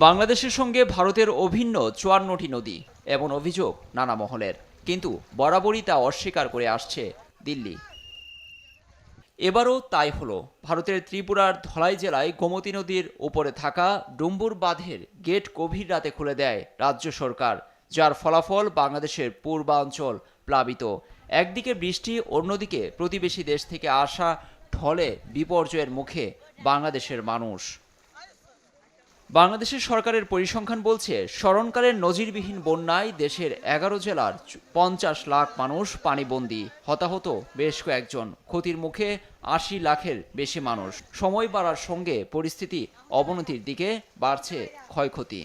বাংলাদেশের সঙ্গে ভারতের অভিন্ন ৫৪টি নদী, এমন অভিযোগ নানা মহলের, কিন্তু বরাবরই তা অস্বীকার করে আসছে দিল্লি। এবারও তাই হলো। ভারতের ত্রিপুরার ধলাই জেলায় গোমতী নদীর উপরে থাকা ডুম্বুর বাঁধের গেট গভীর রাতে খুলে দেয় রাজ্য সরকার, যার ফলাফল বাংলাদেশের পূর্বাঞ্চল প্লাবিত। একদিকে বৃষ্টি, অন্যদিকে প্রতিবেশী দেশ থেকে আসা ঢলে বিপর্যয়ের মুখে বাংলাদেশের মানুষ। বাংলাদেশের সরকারের পরিসংখ্যান বলছে, স্মরণকালের নজিরবিহীন বন্যায় দেশের ১১ জেলার ৫০ লাখ মানুষ পানিবন্দী, হতাহত বেশ কয়েকজন, ক্ষতির মুখে ৮০ লাখের বেশি মানুষ। সময় বাড়ার সঙ্গে পরিস্থিতি অবনতির দিকে বাড়ছে ক্ষয়ক্ষতি।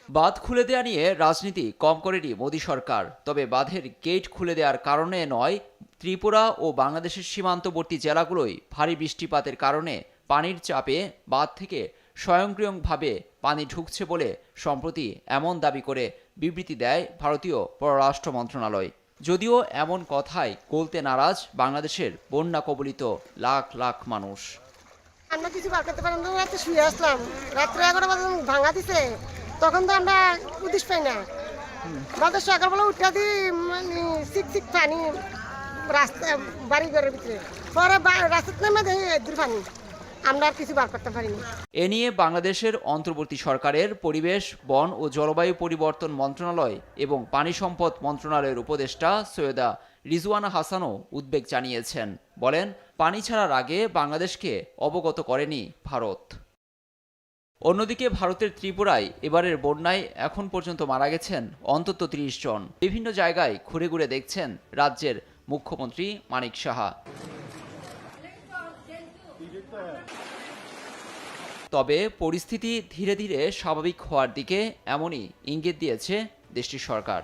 বাঁধ খুলে দেয়া নিয়ে রাজনীতি কম করেনি মোদী সরকার, তবে বাঁধের গেট খুলে দেওয়ার কারণে নয়, ত্রিপুরা ও বাংলাদেশের সীমান্তবর্তী জেলাগুলোয় ভারী বৃষ্টিপাতের কারণে পানির চাপে বাঁধ থেকে স্বয়ংক্রিয়ভাবে পানি ঢুকছে বলে সম্প্রতি এমন দাবি করে বিবৃতি দেয় ভারতীয় পররাষ্ট্র মন্ত্রণালয়। যদিও এমন কথায় গলতে নারাজ বাংলাদেশের বন্যা কবলিত লাখ লাখ মানুষ। আমরা কিছু বার করতে পারলাম না, রাতে শুয়ে আসলাম, রাত্রে 11 বাজে ভাঙা দিছে, তখন তো আমরা উদ্দেশ্য পাই না। বাজার সকালবেলা উঠা দিই, মানে চিক পানি রাস্তা বাড়ি ঘরের ভিতরে, পরে রাস্তাতে নেমে দেখি দূর পানি, আমরা আর কিছু বার করতে পারিনি। এ নিয়ে বাংলাদেশের অন্তর্বর্তী সরকারের পরিবেশ, বন ও জলবায়ু পরিবর্তন মন্ত্রণালয় এবং পানি সম্পদ মন্ত্রণালয়ের উপদেষ্টা সৈয়দা রিজওয়ানা হাসানও উদ্বেগ জানিয়েছেন। বলেন, পানি ছাড়ার আগে বাংলাদেশকে অবগত করেনি ভারত। অন্যদিকে ভারতের ত্রিপুরায় এবারের বন্যায় এখন পর্যন্ত মারা গেছেন অন্তত ৩০ জন। বিভিন্ন জায়গায় ঘুরে ঘুরে দেখছেন রাজ্যের মুখ্যমন্ত্রী মানিক সাহা। তবে পরিস্থিতি ধীরে ধীরে স্বাভাবিক হওয়ার দিকে এমনই ইঙ্গিত দিয়েছে দেশটির সরকার।